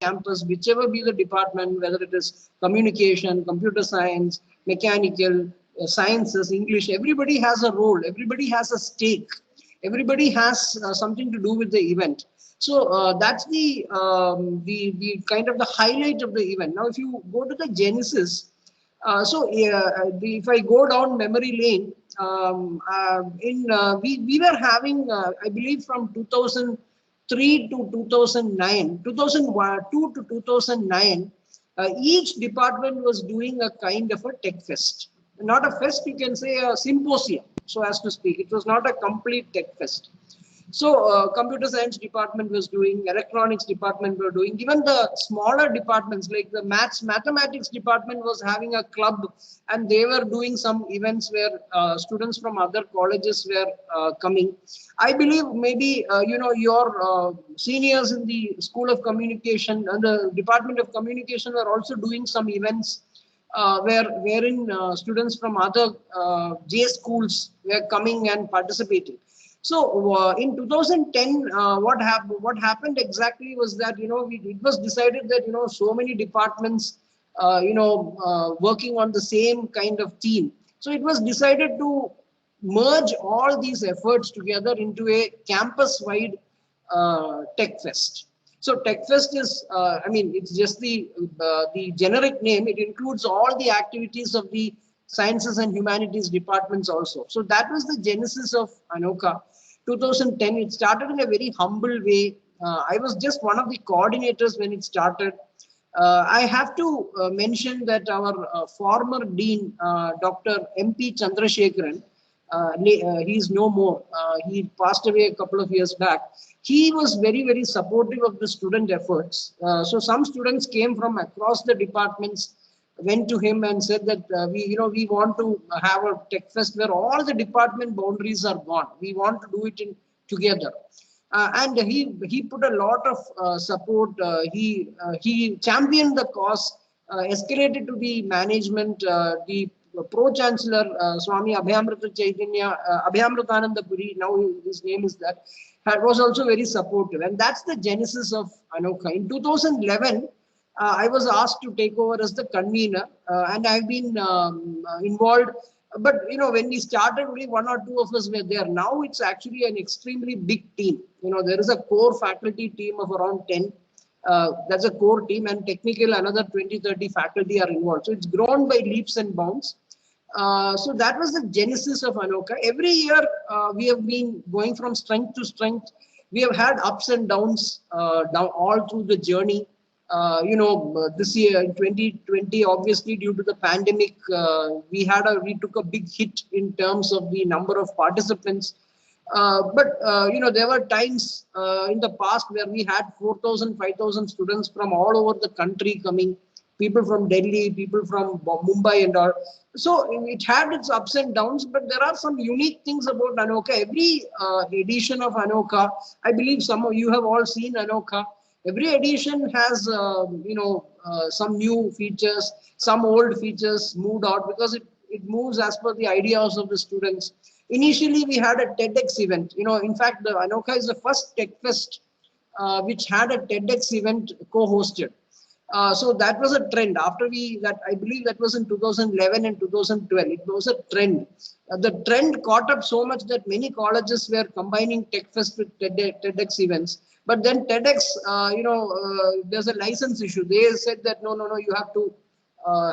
campus, whichever be the department, whether it is communication, computer science, mechanical, sciences, English, everybody has a role, everybody has a stake, everybody has something to do with the event. So that's the kind of the highlight of the event. Now, if you go to the genesis, if I go down memory lane, we were having, I believe, from 2003 to 2009, 2002 to 2009, each department was doing a kind of a tech fest. Not a fest, you can say a symposium, so as to speak. It was not a complete tech fest. So computer science department was doing, electronics department were doing, even the smaller departments like the mathematics department was having a club, and they were doing some events where students from other colleges were coming. I believe maybe, your seniors in the School of Communication and the Department of Communication were also doing some events wherein students from other J schools were coming and participating. So in 2010, what happened exactly was that it was decided that so many departments working on the same kind of theme. So it was decided to merge all these efforts together into a campus-wide tech fest. So Tech Fest is, it's just the generic name. It includes all the activities of the sciences and humanities departments also. So that was the genesis of Anokha. 2010, it started in a very humble way. I was just one of the coordinators when it started. I have to mention that our former dean, Dr. M.P. Chandrasekharan, he is no more. He passed away a couple of years back. He was very, very supportive of the student efforts. So some students came from across the departments, went to him and said that we want to have a tech fest where all the department boundaries are gone. We want to do it together. And he put a lot of support. He championed the cause, escalated to the management, the Pro-Chancellor Swami Abhayamrita Chaitanya, Abhayamritananda Puri, now his name is that, was also very supportive. And that's the genesis of Anokha. In 2011, I was asked to take over as the convener, and I've been involved. But when we started, only one or two of us were there. Now it's actually an extremely big team. There is a core faculty team of around 10. That's a core team, and technical another 20-30 faculty are involved. So it's grown by leaps and bounds. So that was the genesis of Anokha. Every year we have been going from strength to strength. We have had ups and downs down all through the journey. This year in 2020, obviously due to the pandemic, we took a big hit in terms of the number of participants. But there were times in the past where we had 4,000, 5,000 students from all over the country coming, people from Delhi, people from Mumbai and all. So it had its ups and downs, but there are some unique things about Anokha. Every edition of Anokha, I believe some of you have all seen Anokha. Every edition has, some new features, some old features moved out because it moves as per the ideas of the students. Initially, we had a TEDx event. In fact, the Anokha is the first Tech Fest which had a TEDx event co-hosted. So that was a trend. After I believe that was in 2011 and 2012. It was a trend. The trend caught up so much that many colleges were combining Tech Fest with TEDx events. But then TEDx, there's a license issue. They said that no, you have to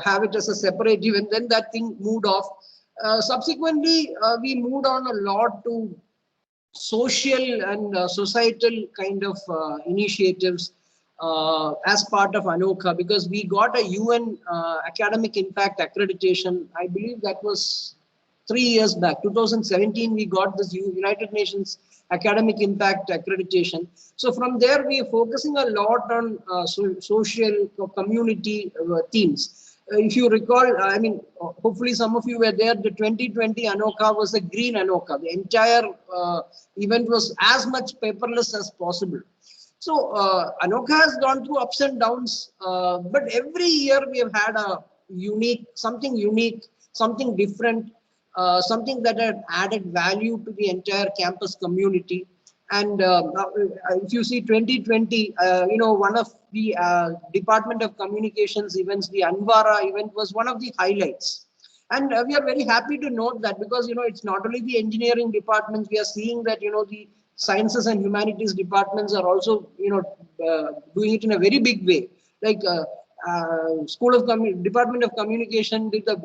have it as a separate event. Then that thing moved off. Subsequently, we moved on a lot to social and societal kind of initiatives as part of Anokha, because we got a UN academic impact accreditation. I believe that was 3 years back. 2017, we got this United Nations academic impact accreditation. So from there, we are focusing a lot on social community themes. If you recall, hopefully some of you were there, the 2020 Anokha was a green Anokha. The entire event was as much paperless as possible. So Anokha has gone through ups and downs, but every year we have had something different, something that had added value to the entire campus community. And if you see 2020, one of the Department of Communications events, the Anvara event, was one of the highlights. And we are very happy to note that, because it's not only the engineering departments. We are seeing that the sciences and humanities departments are also doing it in a very big way. Like Department of Communication did the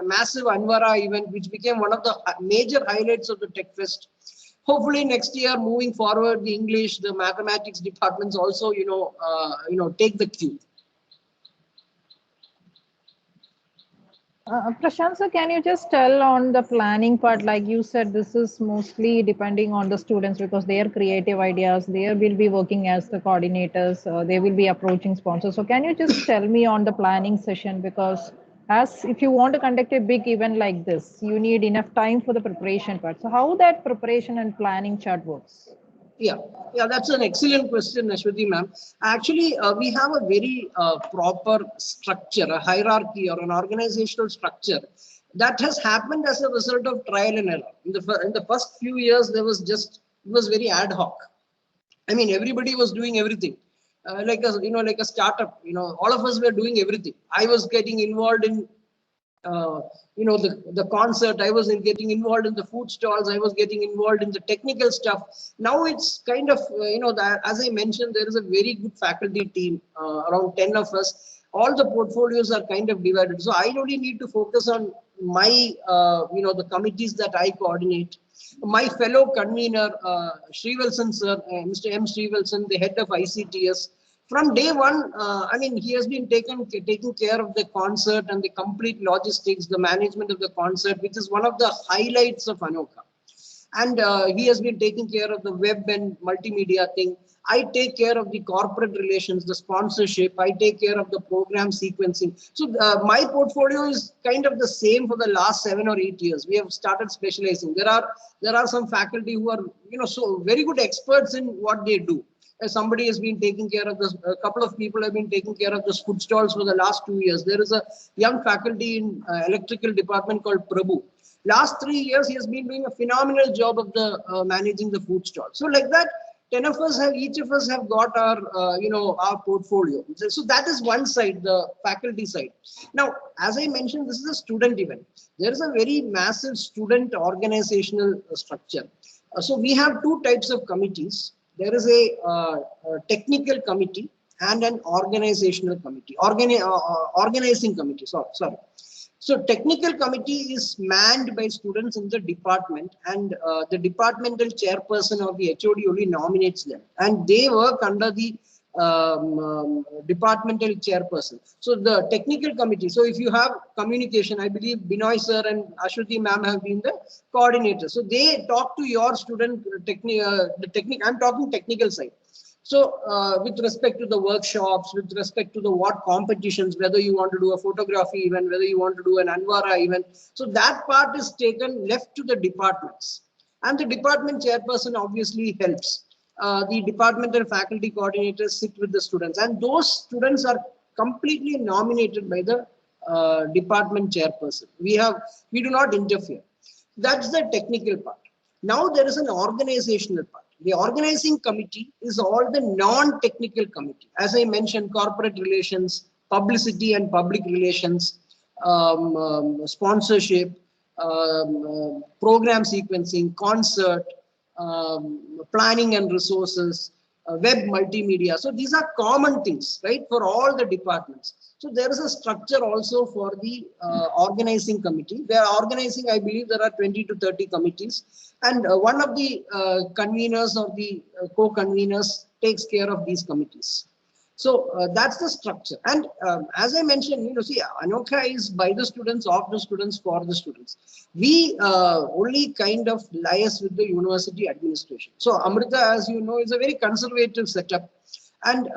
massive Anvara event, which became one of the major highlights of the Tech Fest. Hopefully next year, moving forward, the English, the mathematics departments also take the cue. Prashant sir, can you just tell on the planning part? Like you said, this is mostly depending on the students, because their creative ideas, they will be working as the coordinators, they will be approaching sponsors. So can you just tell me on the planning session? Because as if you want to conduct a big event like this, you need enough time for the preparation part. So how that preparation and planning chart works? Yeah, that's an excellent question, Ashwati ma'am. Actually, we have a very proper structure, a hierarchy or an organizational structure that has happened as a result of trial and error. In the first few years, it was very ad hoc. I mean, everybody was doing everything. Like a startup, all of us were doing everything. I was getting involved in the concert. I was getting involved in the food stalls. I was getting involved in the technical stuff. Now it's kind of as I mentioned, there is a very good faculty team, around 10 of us. All the portfolios are kind of divided, so I only need to focus on my the committees that I coordinate. My fellow convener, Srivalsan sir, Mr. M. Srivalsan, the head of ICTS, from day one, he has been taking care of the concert and the complete logistics, the management of the concert, which is one of the highlights of Anokha. And he has been taking care of the web and multimedia thing. I take care of the corporate relations, the sponsorship. I take care of the program sequencing. So my portfolio is kind of the same for the last 7 or 8 years. We have started specializing. There are some faculty who are so very good experts in what they do. Somebody has been taking care of this. A couple of people have been taking care of the food stalls for the last 2 years. There is a young faculty in electrical department called Prabhu. Last 3 years, he has been doing a phenomenal job of the managing the food stall. So like that, 10 of us each of us have got our, our portfolio. So that is one side, the faculty side. Now, as I mentioned, this is a student event. There is a very massive student organizational structure. So we have two types of committees. There is a technical committee and an organizational committee, organizing committee. Sorry. So technical committee is manned by students in the department, and the departmental chairperson or the HOD only nominates them, and they work under the departmental chairperson. So the technical committee, so if you have communication, I believe Binoy sir and Ashwati ma'am have been the coordinators. So they talk to your student, I'm talking technical side. So with respect to the workshops, with respect to the what competitions, whether you want to do a photography event, whether you want to do an Anvara event. So that part is left to the departments. And the department chairperson obviously helps. The departmental faculty coordinators sit with the students, and those students are completely nominated by the department chairperson. We do not interfere. That's the technical part. Now there is an organizational part. The organizing committee is all the non-technical committee. As I mentioned, corporate relations, publicity and public relations, sponsorship, program sequencing, concert, planning and resources, web multimedia. So these are common things, right, for all the departments. So there is a structure also for the organizing committee. They are organizing, I believe there are 20 to 30 committees. And one of the conveners or the co-conveners takes care of these committees. So that's the structure. And as I mentioned, Anokha is by the students, of the students, for the students. We only kind of liaise with the university administration. So Amrita, as you know, is a very conservative setup. And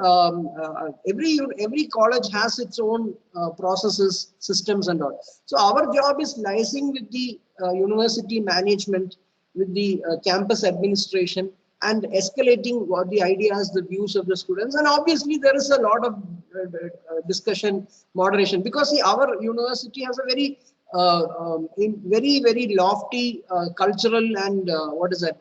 every college has its own processes, systems and all. So our job is liaising with the university management, with the campus administration, and escalating what the ideas, the views of the students. And obviously there is a lot of discussion, moderation, because our university has a very very lofty cultural and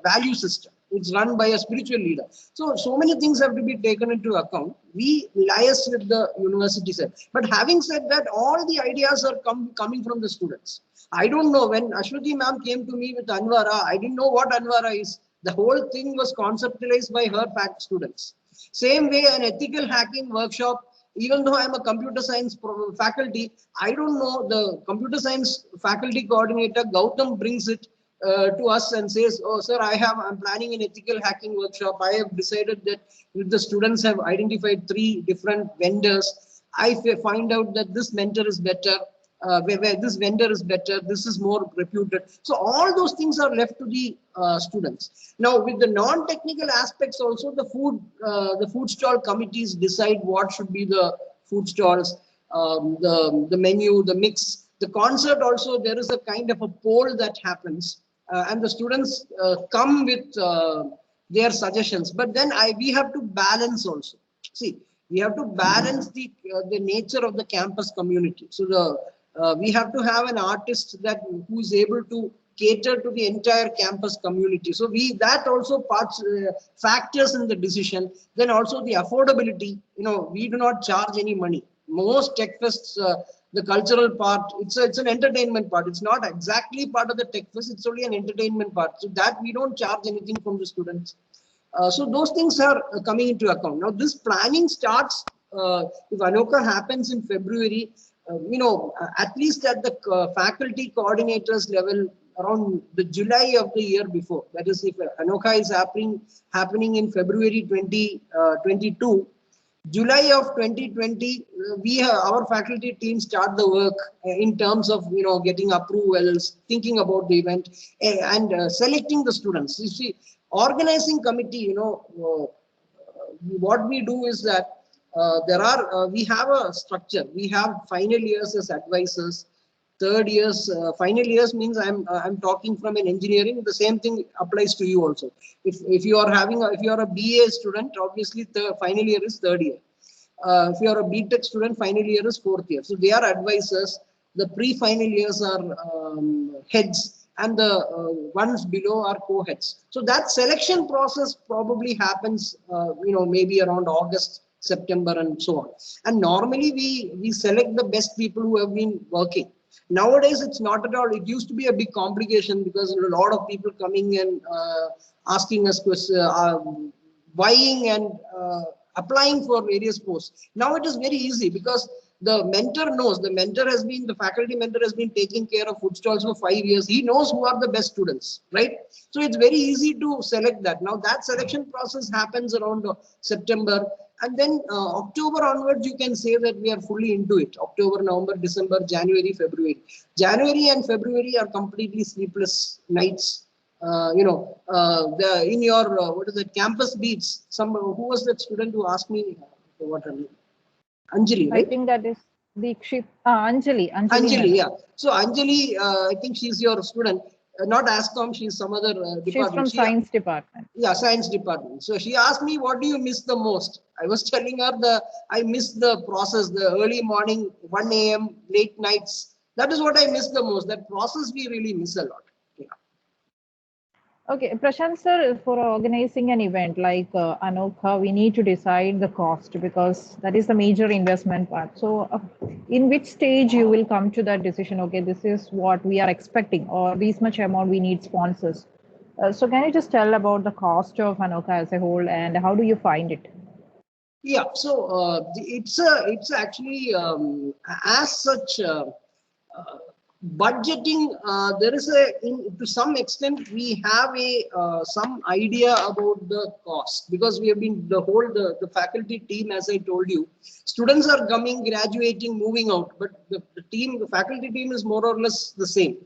value system. It's run by a spiritual leader. So many things have to be taken into account. We liaise with the university side. But having said that, all the ideas are coming from the students. I don't know, when Ashwati ma'am came to me with Anvara, I didn't know what Anvara is. The whole thing was conceptualized by her fact students. Same way, an ethical hacking workshop, even though I'm a computer science faculty, I don't know, the computer science faculty coordinator, Gautam, brings it to us and says, oh sir, I'm planning an ethical hacking workshop. I have decided that if the students have identified 3 different vendors, I find out that this mentor is better, where this vendor is better, this is more reputed. So all those things are left to the students. Now with the non-technical aspects also, the food stall committees decide what should be the food stalls, the menu, the mix. The concert also, there is a kind of a poll that happens, and the students come with their suggestions. But then we have to balance also. See, we have to balance the nature of the campus community. So we have to have an artist who is able to cater to the entire campus community. So that also factors in the decision. Then also the affordability. We do not charge any money. Most tech fests, the cultural part, it's an entertainment part. It's not exactly part of the tech fest. It's only an entertainment part. So that we don't charge anything from the students. So those things are coming into account. Now this planning starts, if Anokha happens in February, at least at the faculty coordinators level, around the July of the year before. That is, if Anokha is happening in February 2022, July of 2020, our faculty team start the work in terms of getting approvals, thinking about the event, and selecting the students. You see, organizing committee, what we do is that we have a structure. We have final years as advisors. Third years, final years means I'm talking from an engineering. The same thing applies to you also. If you are a BA student, obviously the final year is third year. If you are a BTech student, final year is fourth year. So they are advisors. The pre-final years are heads, and the ones below are co-heads. So that selection process probably happens, maybe around August, September, and so on. And normally we select the best people who have been working. Nowadays, it's not at all. It used to be a big complication because a lot of people coming and asking us questions, buying and applying for various posts. Now it is very easy because the mentor knows. The faculty mentor has been taking care of food stalls for 5 years. He knows who are the best students, right? So it's very easy to select that. Now that selection process happens around September. And then October onwards, you can say that we are fully into it. October, November, December, January, February. January and February are completely sleepless nights. In your, campus beats. Who was that student who asked me, what her name? Anjali, right? I think that is Deekshit. Anjali. Anjali, yeah. So Anjali, I think she's your student. Not ASCOM, she's some other department. She's from science department. Yeah, science department. So she asked me, what do you miss the most? I was telling her I miss the process, the early morning, 1 a.m., late nights. That is what I miss the most. That process we really miss a lot. Yeah. Okay, Prashant sir, for organizing an event like Anokha, we need to decide the cost because that is the major investment part. So in which stage you will come to that decision, okay, this is what we are expecting or this much amount we need sponsors. So can you just tell about the cost of Anokha as a whole and how do you find it? Yeah, so it's actually as such budgeting. There is to some extent we have some idea about the cost because we have been the faculty team, as I told you, students are coming, graduating, moving out, but the faculty team is more or less the same.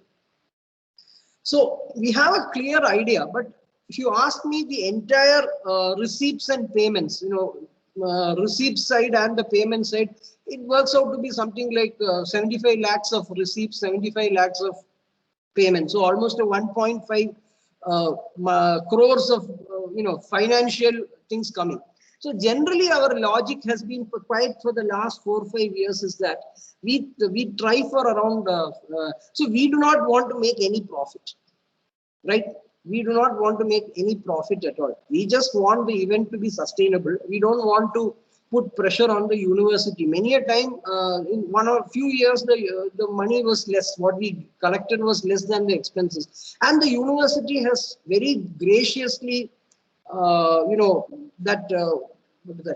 So we have a clear idea, but if you ask me the entire receipts and payments, receipt side and the payment side, it works out to be something like 75 lakhs of receipts, 75 lakhs of payment. So almost a 1.5 crores of financial things coming. So generally our logic has been for the last 4 or 5 years is that we try for around, so we do not want to make any profit, right? We do not want to make any profit at all. We just want the event to be sustainable. We don't want to put pressure on the university. Many a time, in one or few years, the money was less. What we collected was less than the expenses, and the university has very graciously, that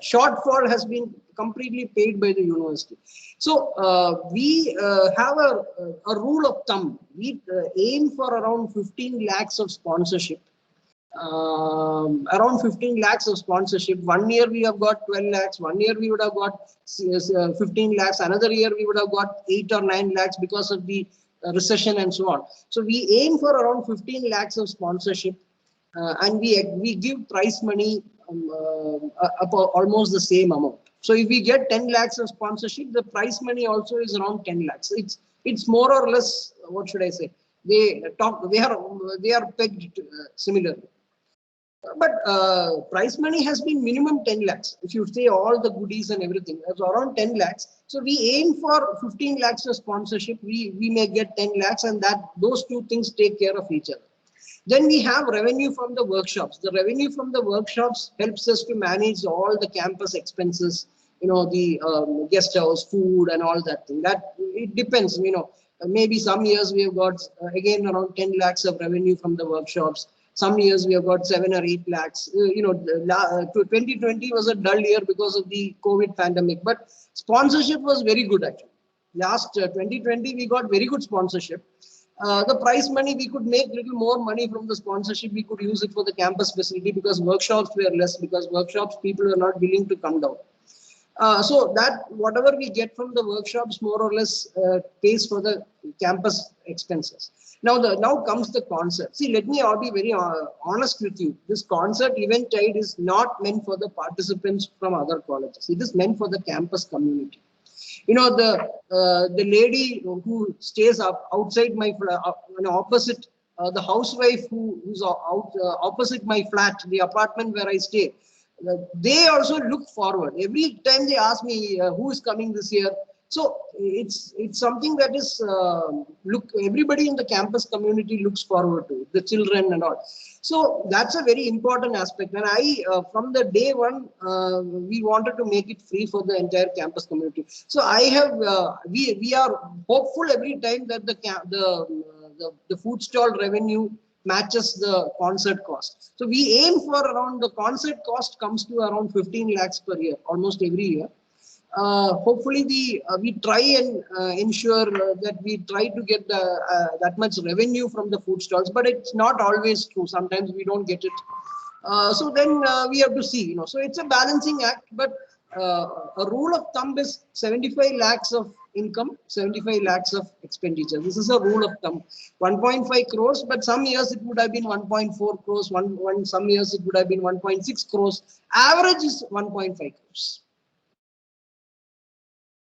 shortfall has been completely paid by the university. So we have a rule of thumb. We aim for around 15 lakhs of sponsorship. Around 15 lakhs of sponsorship. 1 year we have got 12 lakhs. 1 year we would have got 15 lakhs. Another year we would have got 8 or 9 lakhs because of the recession and so on. So we aim for around 15 lakhs of sponsorship, and we give prize money almost the same amount. So if we get 10 lakhs of sponsorship, the prize money also is around 10 lakhs. It's more or less, what should I say? They are pegged similarly. But prize money has been minimum 10 lakhs. If you say all the goodies and everything, it's around 10 lakhs. So we aim for 15 lakhs of sponsorship. We may get 10 lakhs, and those two things take care of each other. Then we have revenue from the workshops. The revenue from the workshops helps us to manage all the campus expenses, the guest house, food, and all that thing. That it depends, maybe some years we have got again around 10 lakhs of revenue from the workshops. Some years we have got 7 or 8 lakhs. 2020 was a dull year because of the COVID pandemic, but sponsorship was very good actually. Last 2020 we got very good sponsorship. The prize money, we could make little more money from the sponsorship. We could use it for the campus facility because workshops were less, because workshops people were not willing to come down. So that whatever we get from the workshops more or less pays for the campus expenses. Now comes the concert. See, let me be very honest with you. This concert Eventide is not meant for the participants from other colleges. It is meant for the campus community. The lady who stays outside my opposite, the housewife who's opposite my flat, the apartment where I stay, they also look forward. Every time they ask me who is coming this year. So it's something that is everybody in the campus community looks forward to, the children and all. So that's a very important aspect. And from the day one, we wanted to make it free for the entire campus community. So we are hopeful every time that the food stall revenue matches the concert cost. So we aim for around, the concert cost comes to around 15 lakhs per year, almost every year. Hopefully we try and ensure that we try to get that much revenue from the food stalls, but it's not always true. Sometimes we don't get it. So then we have to see, so it's a balancing act, but a rule of thumb is 75 lakhs of income, 75 lakhs of expenditure. This is a rule of thumb. 1.5 crores, but some years it would have been 1.4 crores, some years it would have been 1.6 crores. Average is 1.5 crores.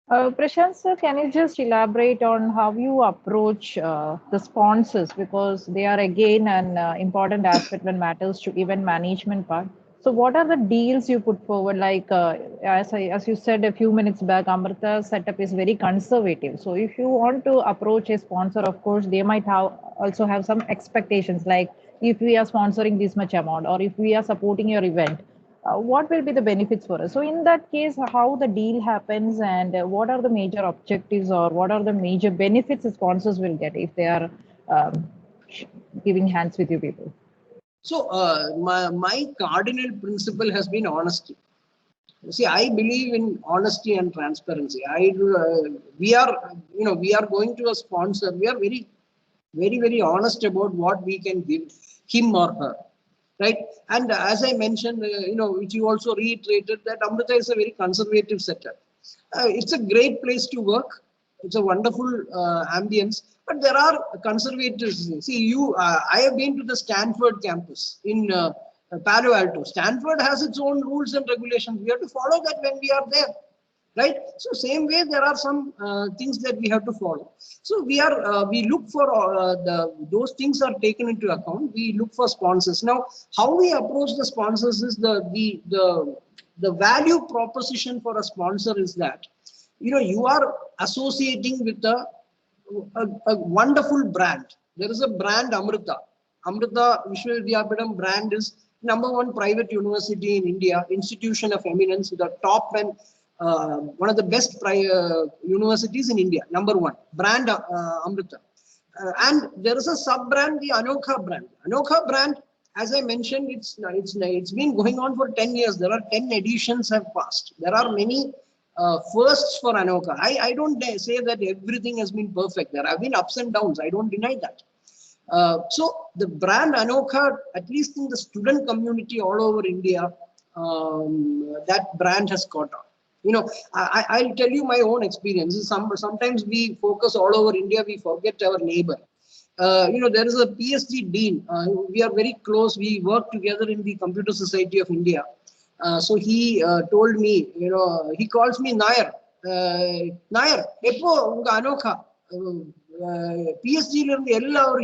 Prashant sir, can you just elaborate on how you approach the sponsors, because they are again an important aspect when matters to event management part. So what are the deals you put forward? Like as you said a few minutes back, Amrita's setup is very conservative. So if you want to approach a sponsor, of course, they might also have some expectations, like if we are sponsoring this much amount, or if we are supporting your event, what will be the benefits for us? So in that case, how the deal happens, and what are the major objectives, or what are the major benefits the sponsors will get if they are giving hands with you people? So my cardinal principle has been honesty. See, I believe in honesty and transparency. We are going to a sponsor. We are very, very, very honest about what we can give him or her. Right. And as I mentioned, which you also reiterated, that Amrita is a very conservative setup. It's a great place to work. It's a wonderful ambience, but there are conservatives. See, I have been to the Stanford campus in Palo Alto. Stanford has its own rules and regulations. We have to follow that when we are there. Right. So same way, there are some things that we have to follow. So we look for those things are taken into account. We look for sponsors. Now, how we approach the sponsors is the value proposition for a sponsor is that, you are associating with a wonderful brand. There is a brand Amrita. Amrita Vishwavidyapitham brand is #1 private university in India, institution of eminence, the top and one of the best universities in India, #1 brand Amrita. And there is a sub brand, the Anokha brand. Anokha brand, as I mentioned, it's been going on for 10 years. There are 10 editions have passed. There are many firsts for Anokha. I don't say that everything has been perfect. There have been ups and downs. I don't deny that. So the brand Anokha, at least in the student community all over India, that brand has caught on. You know, I'll tell you my own experiences. Sometimes we focus all over India, we forget our neighbor. You know, there is a PSG dean. We are very close. We work together in the Computer Society of India. So he told me, you know, he calls me Nair. Nair, Epo unga Anokha. PSG,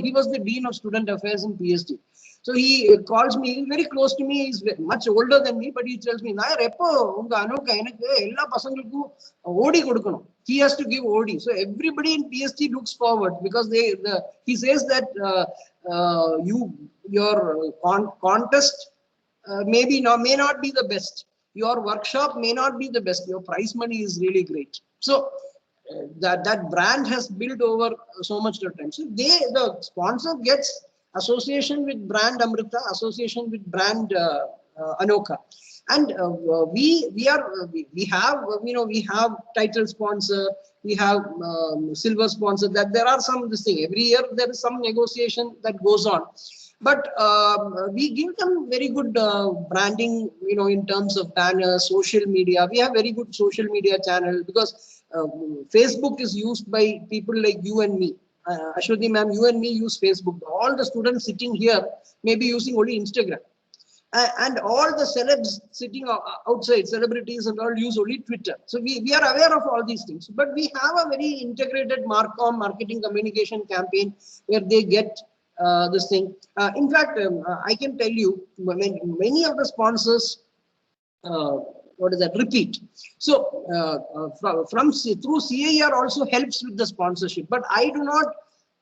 he was the Dean of Student Affairs in PSG. So he calls me, he's very close to me, he's much older than me, but he tells me, Nair, Epo unga Anokha, ella pasangalku OD kodukano. He has to give OD. So everybody in PSG looks forward because he says that your contest may not be the best. Your workshop may not be the best. Your prize money is really great. So that brand has built over so much of time. So the sponsor gets association with brand Amrita, association with brand Anokha. And we have title sponsor, we have silver sponsor. That there are some this thing every year. There is some negotiation that goes on, but we give them very good branding. You know, in terms of banners, social media. We have very good social media channel because Facebook is used by people like you and me. Ashwati ma'am, you and me use Facebook. All the students sitting here may be using only Instagram. And all the celebs sitting outside, celebrities and all use only Twitter. So we are aware of all these things. But we have a very integrated marketing communication campaign where they get this thing. In fact, I can tell you, many of the sponsors, repeat. So through CAR also helps with the sponsorship. But I do not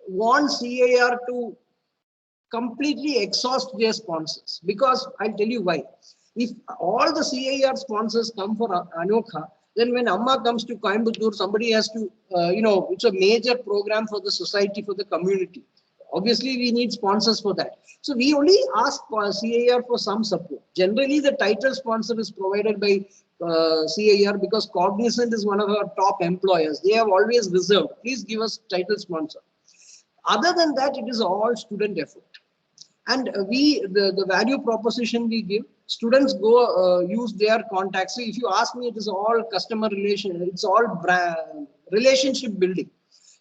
want CAR to completely exhaust their sponsors, because I'll tell you why. If all the CAR sponsors come for Anokha, then when Amma comes to Coimbatore, somebody has to, it's a major program for the society, for the community. Obviously, we need sponsors for that. So we only ask CAR for some support. Generally, the title sponsor is provided by CAR because Cognizant is one of our top employers. They have always reserved, please give us title sponsor. Other than that, it is all student effort. And the value proposition we give, students go use their contacts. So if you ask me, it is all customer relation, it's all relationship building.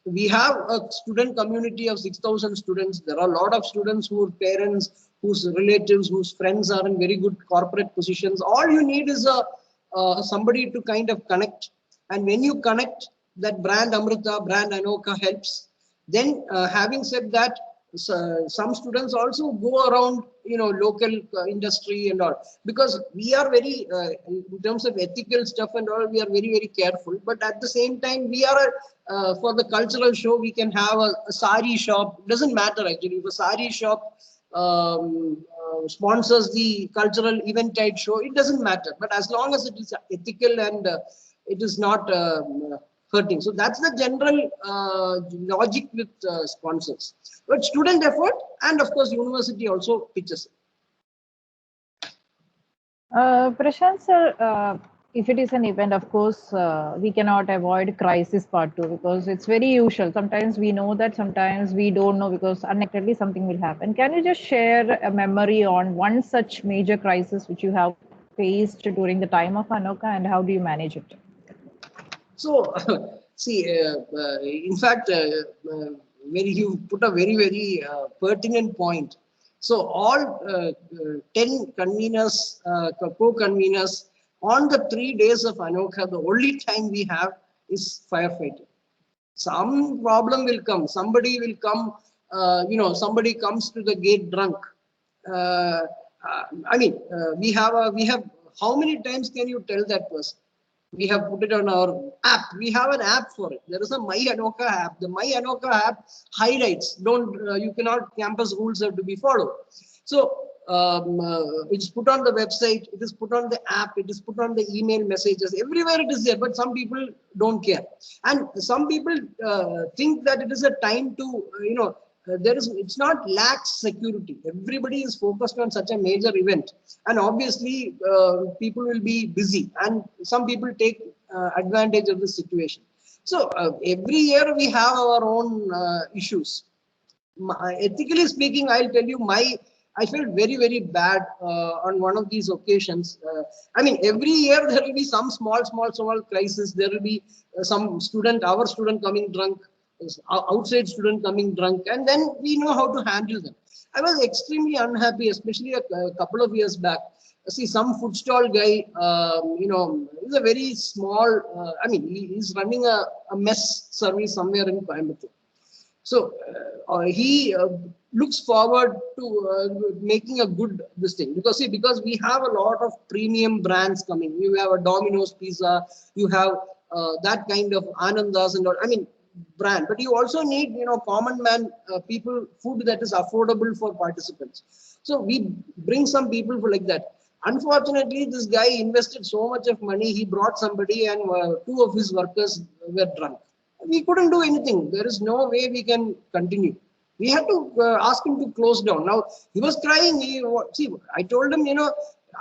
We have a student community of 6,000 students. There are a lot of students whose parents, whose relatives, whose friends are in very good corporate positions. All you need is somebody to kind of connect. And when you connect, that brand Amrita, brand Anokha helps. Then having said that, some students also go around, local industry and all, because we are very, in terms of ethical stuff and all, we are very, very careful. But at the same time, we are, for the cultural show, we can have a sari shop. Doesn't matter actually. If a sari shop sponsors the cultural event-type show, it doesn't matter. But as long as it is ethical and it is not hurting. So that's the general logic with sponsors. But student effort and of course university also pitches it. Prashant sir, if it is an event, of course, we cannot avoid crisis part 2 because it's very usual. Sometimes we know that, sometimes we don't know because unexpectedly something will happen. Can you just share a memory on one such major crisis which you have faced during the time of Anokha and how do you manage it? So, see, in fact, you put a very, very pertinent point. So, all 10 conveners, co-conveners, on the 3 days of Anokha, the only time we have is firefighting. Some problem will come. Somebody will come, somebody comes to the gate drunk. We have, how many times can you tell that person? We have put it on our app. We have an app for it. There is a My Anoka app. The My Anoka app highlights. You cannot, campus rules have to be followed. So it's put on the website. It is put on the app. It is put on the email messages. Everywhere it is there. But some people don't care, and some people think that it is a time to it's not lax security. Everybody is focused on such a major event, and obviously people will be busy, and some people take advantage of the situation. So every year we have our own issues. Ethically speaking, I'll tell you, I felt very, very bad on one of these occasions. I mean, every year there will be some small crisis. There will be our student coming drunk, outside student coming drunk, and then we know how to handle them. I was extremely unhappy, especially a couple of years back. See, some food stall guy, he's a very small, he's running a mess service somewhere in Coimbatore. So he looks forward to making a good this thing, because we have a lot of premium brands coming. You have a Domino's Pizza, you have that kind of Anandas and all. I mean, brand, but you also need common man people food that is affordable for participants. So we bring some people for like that. Unfortunately, this guy invested so much of money. He brought somebody, and two of his workers were drunk. We couldn't do anything. There is no way we can continue. We had to ask him to close down. Now he was crying. See, I told him,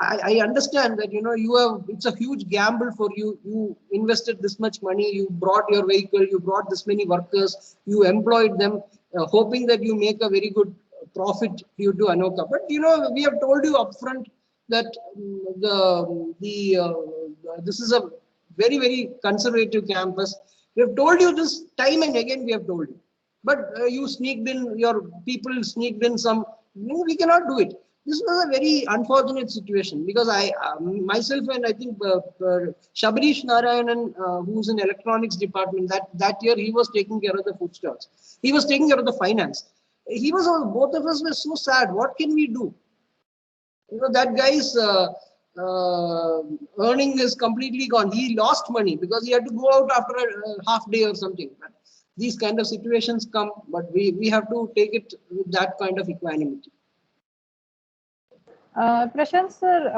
I understand that it's a huge gamble for you. You invested this much money. You brought your vehicle. You brought this many workers. You employed them, hoping that you make a very good profit due to Anoka. But we have told you upfront that this is a very, very conservative campus. We have told you this time and again. We have told you, but you sneaked in. Your people sneaked in some. We cannot do it. This was a very unfortunate situation, because I myself, and I think Shabarish Narayanan, who's in electronics department, that year he was taking care of the food stalls. He was taking care of the finance. Both of us were so sad. What can we do? That guy's earning is completely gone. He lost money because he had to go out after a half day or something. These kind of situations come, but we have to take it with that kind of equanimity. Prashant sir,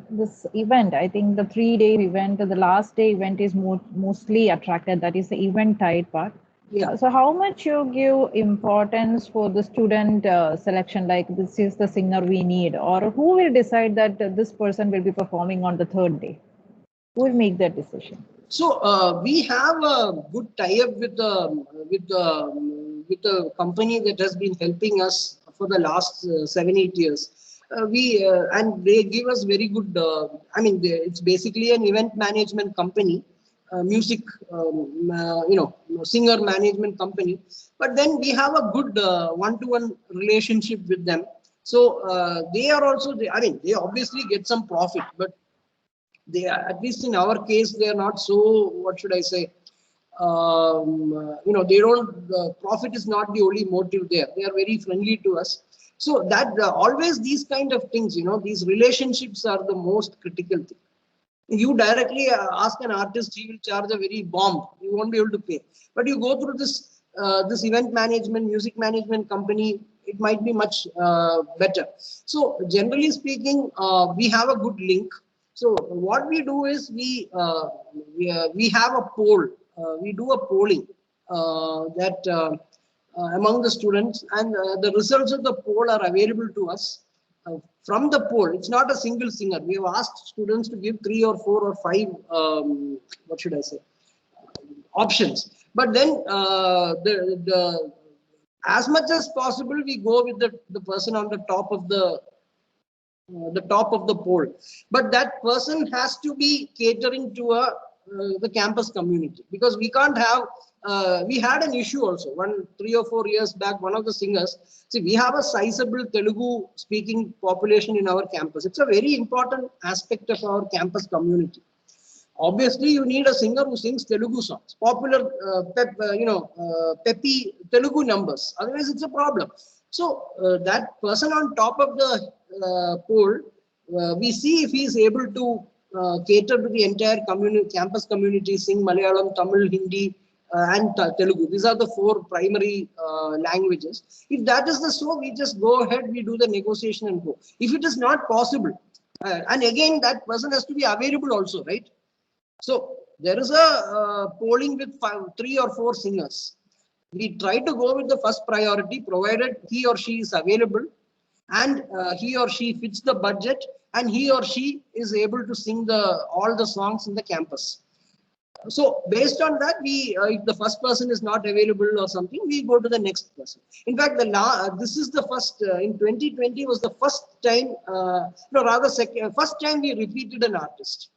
this event, I think the 3-day event, the last day event is mostly attracted. That is the event tied part. Yeah. So how much you give importance for the student selection, like this is the singer we need, or who will decide that this person will be performing on the 3rd day? Who will make that decision? So we have a good tie-up with the company that has been helping us for the last 7-8 years. And they give us very good. It's basically an event management company. Music, singer management company, but then we have a good one-to-one relationship with them. So they are also, they obviously get some profit, but they are, at least in our case, they are not so, what should I say, they don't, the profit is not the only motive there. They are very friendly to us. So that always these kind of things, these relationships are the most critical thing. You directly ask an artist, he will charge a very bomb. You won't be able to pay. But you go through this event management, music management company, it might be much better. So generally speaking, we have a good link. So what we do is we have a poll. We do a polling that among the students, and the results of the poll are available to us. From the poll, it's not a single singer. We have asked students to give 3 or 4 or 5, options. But then as much as possible, we go with the person on the top of the poll. But that person has to be catering to the campus community, because we can't have. We had an issue also 3 or 4 years back. One of the singers, see, we have a sizable Telugu speaking population in our campus. It's a very important aspect of our campus community. Obviously, you need a singer who sings Telugu songs, popular, peppy Telugu numbers. Otherwise, it's a problem. So that person on top of the poll, we see if he is able to cater to the entire community, campus community, sing Malayalam, Tamil, Hindi, and Telugu. These are the four primary languages. If that is the so, we just go ahead, we do the negotiation and go. If it is not possible, and again, that person has to be available also, right? So there is a polling with 3 or 4 singers. We try to go with the first priority, provided he or she is available and he or she fits the budget and he or she is able to sing all the songs in the campus. So based on that, we if the first person is not available or something, we go to the next person. In fact, this is the first in 2020 was the first time, first time we repeated an artist.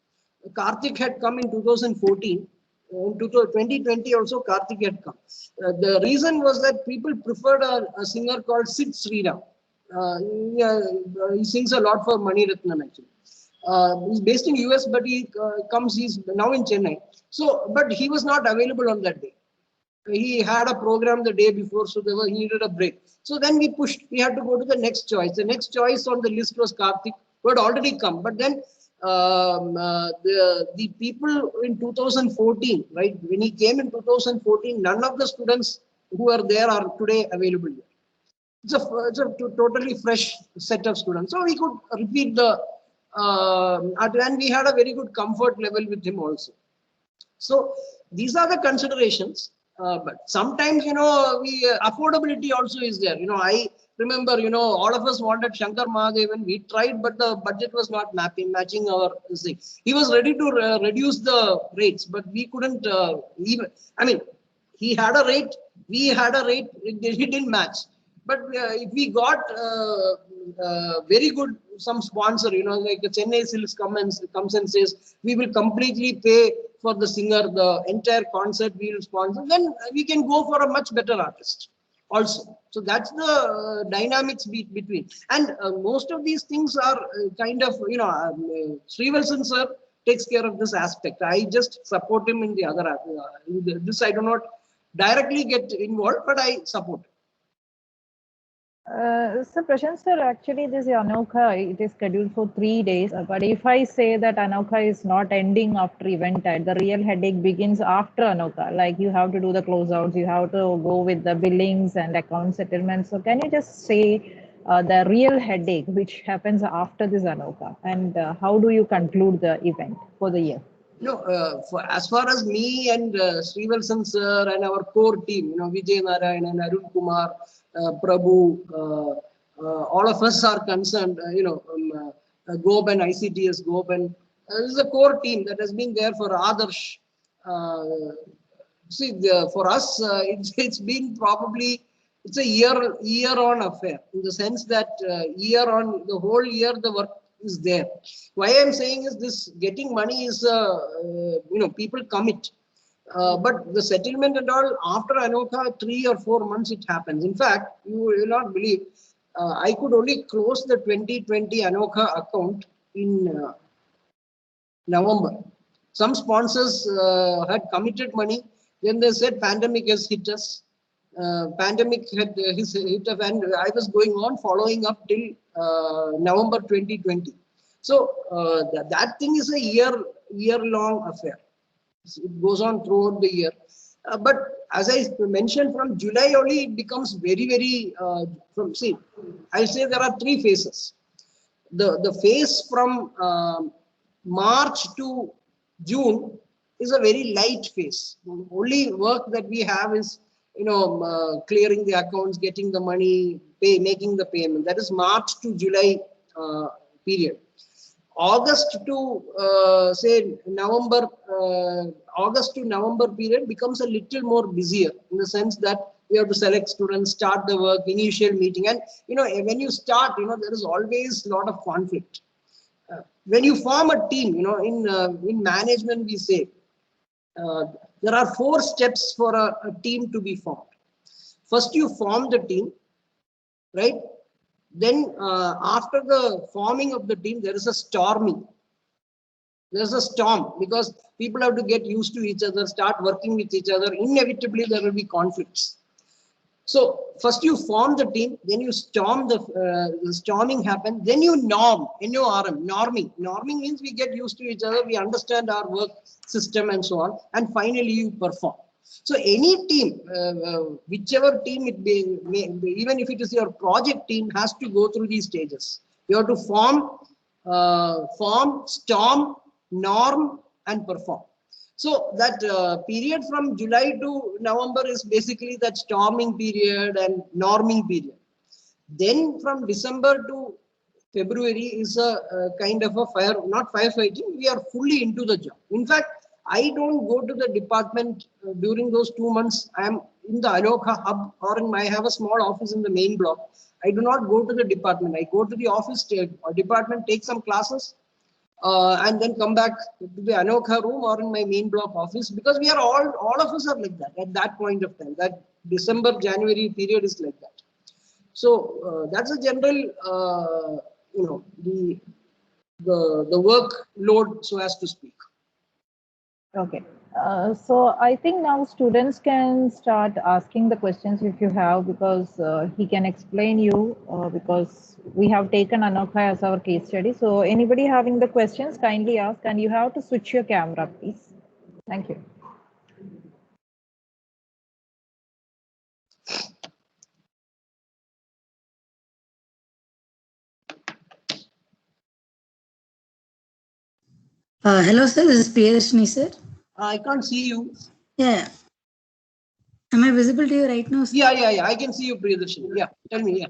Karthik had come in 2014. In 2020 also Karthik had come. The reason was that people preferred a singer called Sid Sriram. He sings a lot for Mani Ratnam actually. He's based in US, but he's now in Chennai. So, but he was not available on that day. He had a program the day before, so he needed a break. So then we pushed, we had to go to the next choice. The next choice on the list was Karthik, who had already come. But then the people in 2014, right, when he came in 2014, none of the students who are there are today available here. It's a totally fresh set of students. So we could repeat the, and we had a very good comfort level with him also. So these are the considerations. But sometimes, affordability also is there. I remember, all of us wanted Shankar Mahadevan. We tried, but the budget was not matching our thing. He was ready to reduce the rates, but we couldn't even. I mean, he had a rate, we had a rate. He didn't match. But if we got very good some sponsor, like the Chennai Silks comes and says, we will completely pay for the singer, the entire concert we will sponsor, then we can go for a much better artist also. So that's the dynamics between. And most of these things are kind of, Srivalsan sir takes care of this aspect. I just support him in the other, this I do not directly get involved, but I support. So Prashant sir, actually this Anokha, it is scheduled for 3 days. But if I say that Anokha is not ending after eventide, the real headache begins after Anokha. Like you have to do the closeouts, you have to go with the billings and account settlements. So can you just say the real headache which happens after this Anokha, and how do you conclude the event for the year? As far as me and Srivalsan sir and our core team, Vijay Narayan and Arun Kumar, Prabhu, all of us are concerned, Goban, ICTS Goban. This is a core team that has been there for Adarsh. For us, it's been probably, it's a year-on affair in the sense that the whole year the work is there. Why I'm saying is this: getting money is, people commit. But the settlement and all, after Anokha, 3 or 4 months it happens. In fact, you will not believe, I could only close the 2020 Anokha account in November. Some sponsors had committed money. Then they said pandemic has hit us. Pandemic had hit us, and I was going on following up till November 2020. So that thing is a year-long affair. It goes on throughout the year. But as I mentioned, from July only it becomes very, very, I'll say there are 3 phases. The phase from March to June is a very light phase. The only work that we have is, clearing the accounts, getting the money, making the payment. That is March to July period. August to say November, August to November period becomes a little more busier in the sense that we have to select students, start the work, initial meeting, and when you start, there is always a lot of conflict. When you form a team, in management we say there are 4 steps for a team to be formed. First, you form the team, right? Then after the forming of the team, there is a storming. There's a storm because people have to get used to each other, start working with each other. Inevitably, there will be conflicts. So first you form the team, then you storm the storming happens, then you norm, NORM, norming. Norming means we get used to each other, we understand our work system and so on, and finally you perform. So any team, whichever team it be, even if it is your project team, has to go through these stages. You have to form, storm, norm, and perform. So that period from July to November is basically that storming period and norming period. Then from December to February is a kind of a not firefighting. We are fully into the job. In fact, I don't go to the department during those 2 months. I am in the Anokha hub, or I have a small office in the main block. I do not go to the department. I go to the office department, take some classes, and then come back to the Anokha room or in my main block office, because we are all of us are like that at that point of time. That December, January period is like that. So that's a general, the workload, so as to speak. Okay. So I think now students can start asking the questions if you have, because he can explain you, because we have taken Anokha as our case study. So anybody having the questions, kindly ask, and you have to switch your camera, please. Thank you. Hello, sir. This is Priyadarshini, sir. I can't see you. Yeah. Am I visible to you right now, sir? Yeah. I can see you, Priyadarshini. Yeah. Tell me. Yeah.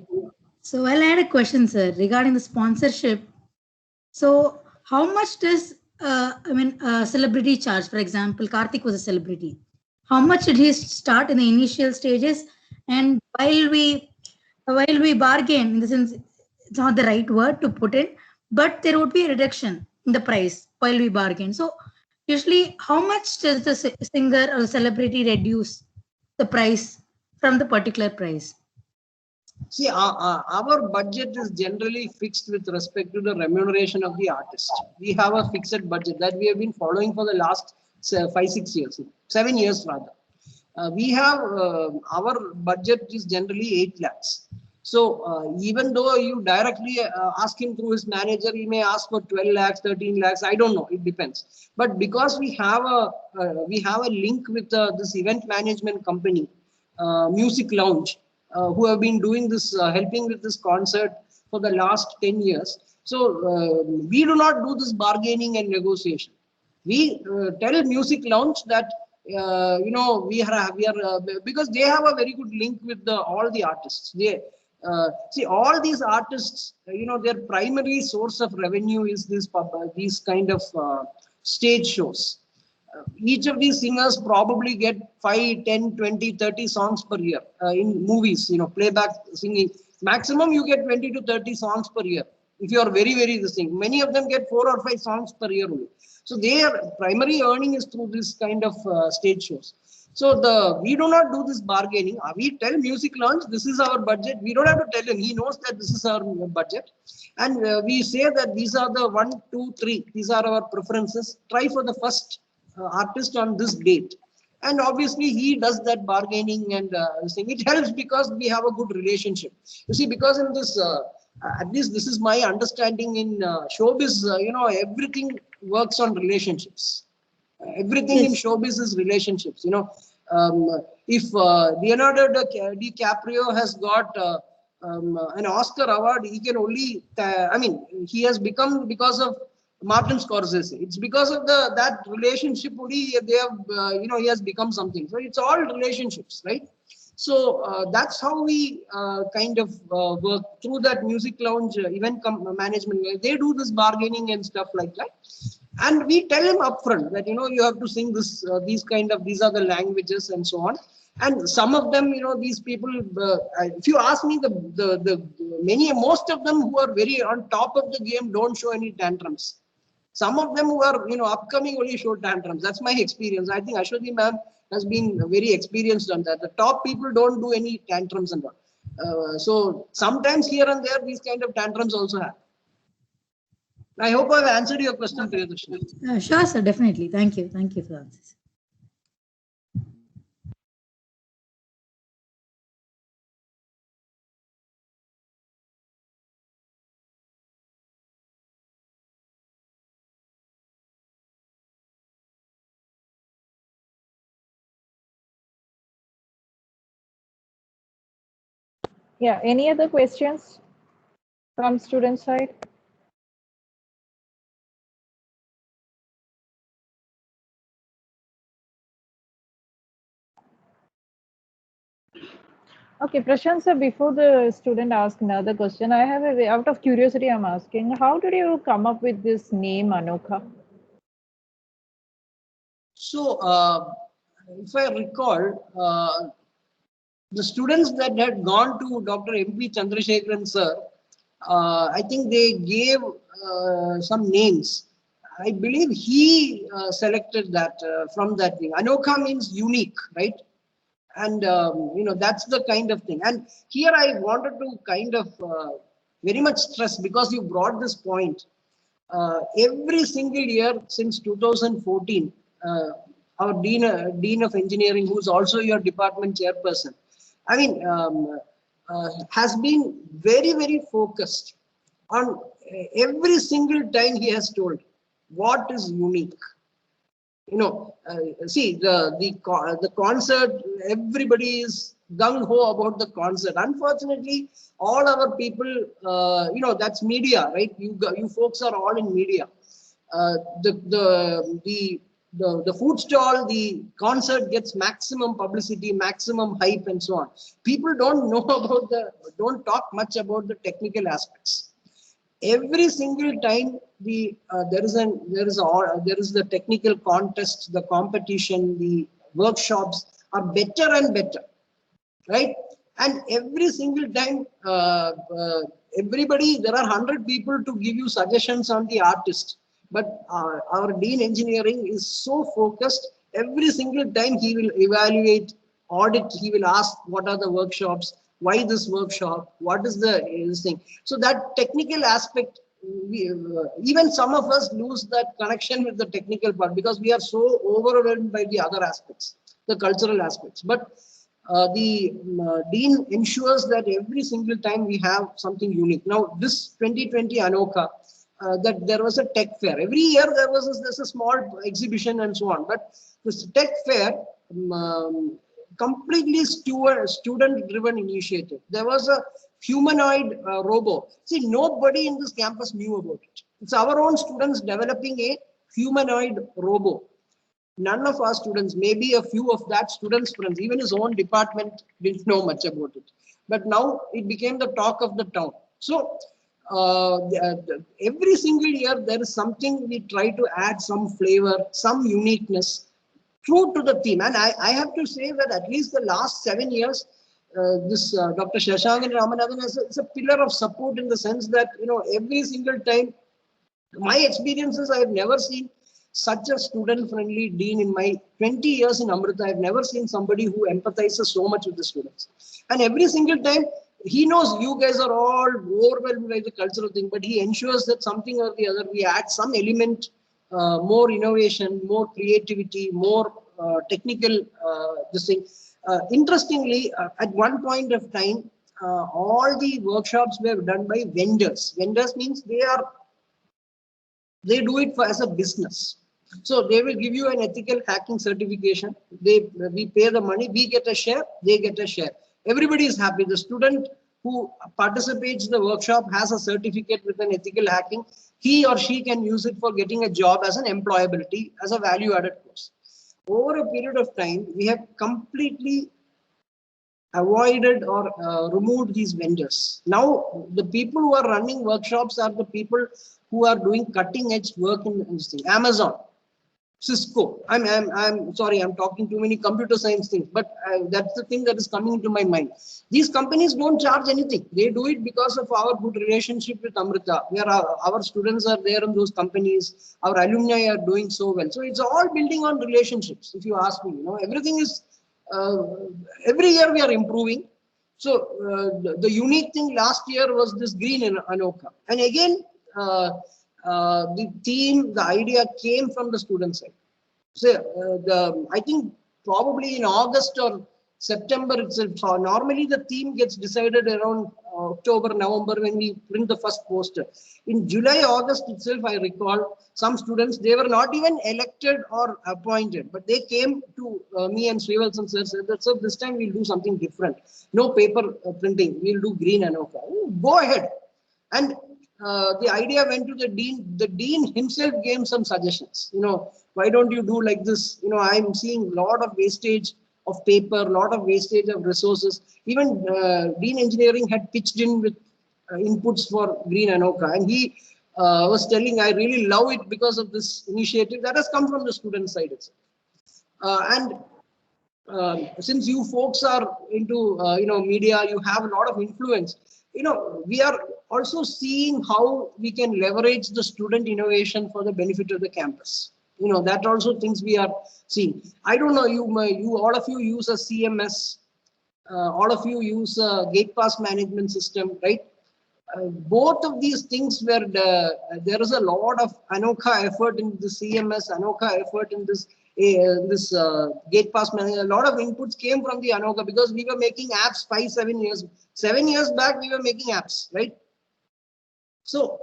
So I had a question, sir, regarding the sponsorship. So how much does celebrity charge? For example, Karthik was a celebrity. How much did he start in the initial stages? And while we bargain, in the sense, it's not the right word to put it, but there would be a reduction in the price while we bargain. So usually, how much does the singer or the celebrity reduce the price from the particular price? See, our budget is generally fixed with respect to the remuneration of the artist. We have a fixed budget that we have been following for the last 5-6 years, 7 years rather. We have our budget is generally 8 lakhs. So even though you directly ask him through his manager, he may ask for 12 lakhs, 13 lakhs. I don't know. It depends. But because we have a link with this event management company, Music Lounge, who have been doing this, helping with this concert for the last 10 years. So we do not do this bargaining and negotiation. We tell Music Lounge that we are because they have a very good link with all the artists. They see all these artists. Their primary source of revenue is these kind of stage shows. Each of these singers probably get 5, 10, 20, 30 songs per year in movies, playback singing. Maximum you get 20 to 30 songs per year. If you are very, very the thing, many of them get 4 or 5 songs per year only. So their primary earning is through this kind of stage shows. So we do not do this bargaining. We tell Music Lounge, this is our budget. We don't have to tell him. He knows that this is our budget. And we say that these are the 1, 2, 3. These are our preferences. Try for the first artist on this date, and obviously he does that bargaining and thing. It helps because we have a good relationship. You see, because in this at least this is my understanding in showbiz, everything works on relationships. Everything in showbiz is relationships. If Leonardo DiCaprio has got an Oscar award, he can only he has become because of Martin Scorsese. It's because of that relationship only they have, he has become something. So it's all relationships, right? So that's how we kind of work through that Music Lounge event management. They do this bargaining and stuff like that. And we tell him upfront that, you have to sing this, these are the languages and so on. And some of them, these people, if you ask me, most of them who are very on top of the game don't show any tantrums. Some of them who are, upcoming only show tantrums. That's my experience. I think Ashwati ma'am has been very experienced on that. The top people don't do any tantrums and all. So sometimes here and there, these kind of tantrums also happen. I hope I've answered your question, Priyadarshini. Sure, sir. Definitely. Thank you. Thank you for the answers. Yeah, any other questions from student side? Okay, Prashant sir, before the student asks another question, I have a, out of curiosity, I'm asking, how did you come up with this name Anokha? So, if I recall, the students that had gone to Dr. M.P. Chandrasekharan sir, I think they gave some names. I believe he selected that from that thing. Anokha means unique, right? And that's the kind of thing. And here I wanted to kind of very much stress, because you brought this point. Every single year since 2014, our dean of engineering, who's also your department chairperson, I mean, has been very, very focused on every single time he has told what is unique. See the concert, everybody is gung ho about the concert. Unfortunately, all our people, that's media, right? You folks are all in media. uh, the, the the food stall, the concert gets maximum publicity, maximum hype, and so on. People don't talk much about the technical aspects. Every single time there is the technical contest, the competition, the workshops are better and better, right? And every single time, everybody, there are 100 people to give you suggestions on the artist, but our dean engineering is so focused. Every single time he will evaluate, audit, he will ask what are the workshops, why this workshop, what is this thing. So that technical aspect, even some of us lose that connection with the technical part because we are so overwhelmed by the other aspects, the cultural aspects. But the dean ensures that every single time we have something unique. Now, this 2020 Anokha, that there was a tech fair. Every year there's a small exhibition and so on. But this tech fair, completely student-driven initiative. There was a humanoid robot. See, nobody in this campus knew about it. It's our own students developing a humanoid robot. None of our students, maybe a few of that student's friends, even his own department didn't know much about it. But now it became the talk of the town. So every single year there is something, we try to add some flavor, some uniqueness, true to the theme. And I have to say that at least the last 7 years, this Dr. Shashank Ramanathan is a pillar of support, in the sense that, every single time, my experiences, I have never seen such a student-friendly dean in my 20 years in Amrita. I've never seen somebody who empathizes so much with the students. And every single time, he knows you guys are all overwhelmed by the cultural thing, but he ensures that something or the other, we add some element, more innovation, more creativity, more technical this thing. Interestingly, at one point of time, all the workshops were done by vendors. Vendors means they do it as a business. So they will give you an ethical hacking certification. We pay the money, we get a share, they get a share. Everybody is happy. The student who participates in the workshop has a certificate with an ethical hacking. He or she can use it for getting a job as an employability, as a value-added course. Over a period of time, we have completely avoided or removed these vendors. Now, the people who are running workshops are the people who are doing cutting edge work in this thing. Amazon, Cisco. I'm sorry, I'm talking too many computer science things, but that's the thing that is coming into my mind. These companies don't charge anything. They do it because of our good relationship with Amrita, where our students are there in those companies. Our alumni are doing so well. So it's all building on relationships. If you ask me, everything is, uh, every year we are improving. So the unique thing last year was this green in Anokha. And again, the theme, the idea came from the student side. So I think probably in August or September itself. So normally the theme gets decided around October, November when we print the first poster. In July, August itself, I recall some students, they were not even elected or appointed, but they came to me and Srivalsan sir said that, so this time we'll do something different. No paper printing, we'll do green Anoka. Go ahead. And the idea went to the dean. The dean himself gave some suggestions. Why don't you do like this? I'm seeing a lot of wastage of paper, a lot of wastage of resources. Even Dean Engineering had pitched in with inputs for Green Anoka, and he was telling, I really love it because of this initiative that has come from the student side itself. Since you folks are into media, you have a lot of influence. We are also seeing how we can leverage the student innovation for the benefit of the campus. That also things we are seeing. I don't know, you all of you use a CMS, all of you use a gate pass management system, right? Both of these things where there is a lot of Anoka effort in the CMS, Anoka effort in this gate pass management. A lot of inputs came from the Anoka because we were making apps 5-7 years. 7 years back, we were making apps, right? So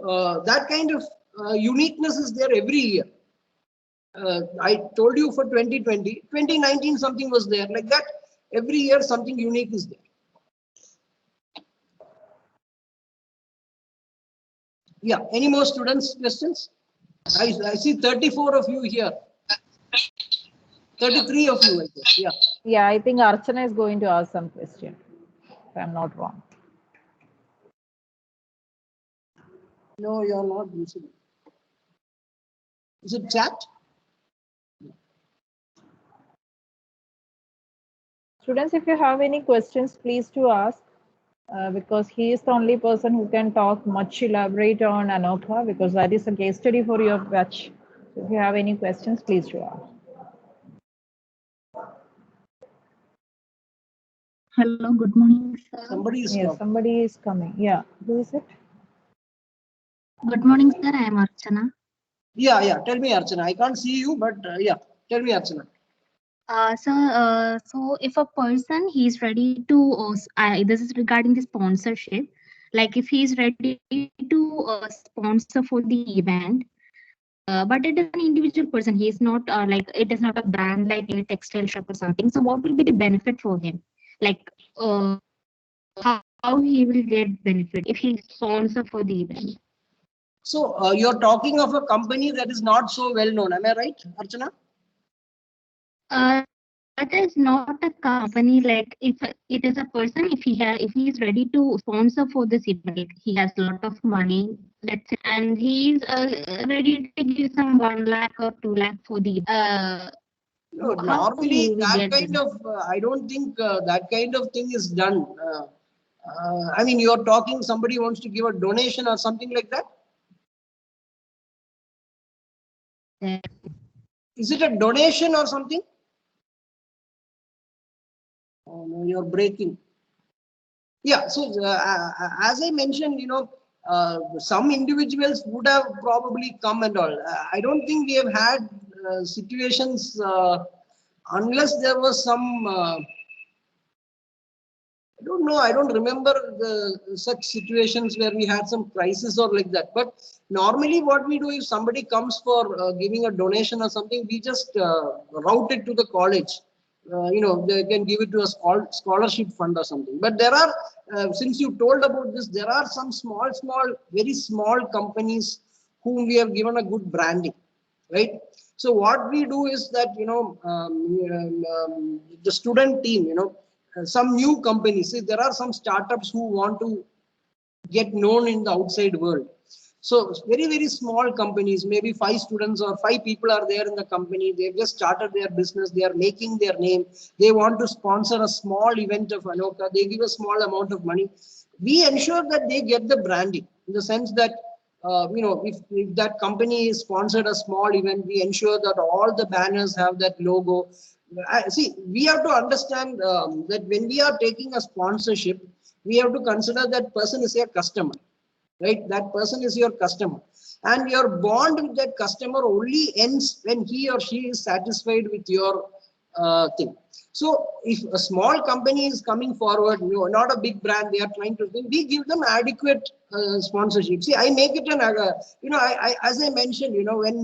that kind of uniqueness is there every year. I told you for 2020, 2019 something was there. Like that, every year something unique is there. Yeah, any more students' questions? I see 34 of you here. 33 of you, I guess. Yeah. Yeah, I think Archana is going to ask some question, if I'm not wrong. No, you're not using it. Is it chat? Students, if you have any questions, please to ask, because he is the only person who can talk much elaborate on Anoka, because that is a case study for your batch. So if you have any questions, please to ask. Hello, good morning, sir. Somebody is Yes, somebody is coming. Yeah, who is it? Good morning, sir. I am Archana. Yeah. Tell me, Archana. I can't see you, but yeah, tell me, Archana. So if a person he's ready to, this is regarding the sponsorship. Like if he's ready to sponsor for the event, but it is an individual person. He is not like it is not a brand like a textile shop or something. So what will be the benefit for him? Like how he will get benefit if he sponsor for the event? So you're talking of a company that is not so well known. Am I right, Archana? That is not a company. Like if it is a person, if he is ready to sponsor for this event, like he has a lot of money, let's say, and he is ready to give some 1 lakh or 2 lakh for the. No, normally that kind of I don't think that kind of thing is done. I mean, you're talking somebody wants to give a donation or something like that. Yeah. Is it a donation or something? Oh no, you're breaking. Yeah, so as I mentioned, some individuals would have probably come and all. I don't think we have had situations unless there was some. I don't know. I don't remember such situations where we had some crisis or like that. But normally, what we do if somebody comes for giving a donation or something, we just route it to the college. They can give it to a scholarship fund or something. But there are, since you told about this, there are some small, very small companies whom we have given a good branding, right? So what we do is that, the student team, some new companies, see, there are some startups who want to get known in the outside world. So very, very small companies, maybe 5 students or 5 people are there in the company. They've just started their business. They are making their name. They want to sponsor a small event of Anoka. They give a small amount of money. We ensure that they get the branding in the sense that, if that company is sponsored a small event, we ensure that all the banners have that logo. See, we have to understand that when we are taking a sponsorship, we have to consider that person is a customer. Right, that person is your customer, and your bond with that customer only ends when he or she is satisfied with your thing. So if a small company is coming forward, not a big brand, they are trying to think, we give them adequate sponsorship. See, I make it an, as I mentioned, when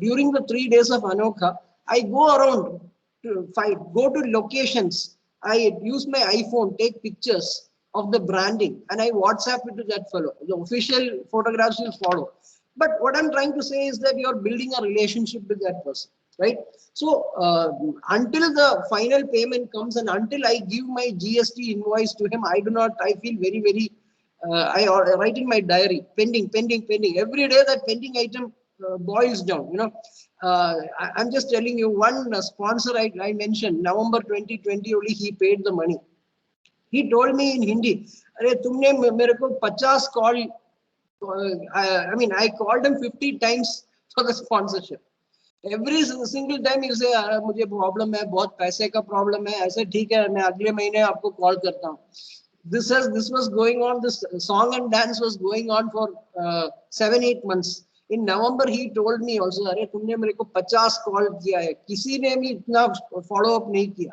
during the 3 days of Anokha, I go around to go to locations. I use my iPhone, take pictures of the branding, and I WhatsApp it to that fellow. The official photographs will follow. But what I'm trying to say is that you're building a relationship with that person, right? So until the final payment comes and until I give my GST invoice to him, I feel very, very, I write in my diary, pending. Every day that pending item boils down, I'm just telling you, one sponsor I mentioned, November 2020 only he paid the money. He told me in Hindi, "Arey, tumne mere ko 50 call." I called him 50 times for the sponsorship. Every single time you say, "मुझे problem है, बहुत पैसे का problem है." I said, "ठीक है, मैं अगले महीने आपको call करता हूँ." This was going on. This song and dance was going on for 7-8 months. In November, he told me also, "अरे तुमने मेरे को 50 call किया है, किसी ने भी इतना follow up नहीं किया."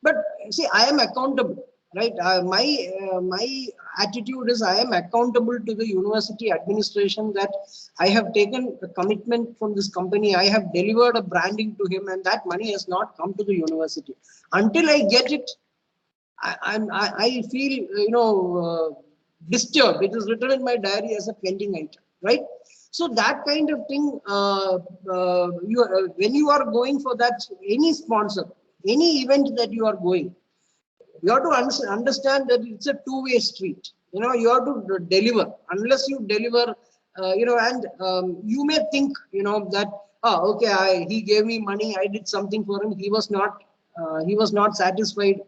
But see, I am accountable, right? My attitude is I am accountable to the university administration that I have taken a commitment from this company. I have delivered a branding to him, and that money has not come to the university. Until I get it, I feel disturbed. It is written in my diary as a pending item, right? So that kind of thing, when you are going for that, any sponsor, any event that you are going, you have to understand that it's a two-way street. You have to deliver. Unless you deliver, and you may think, that, okay, he gave me money, I did something for him. He was not satisfied.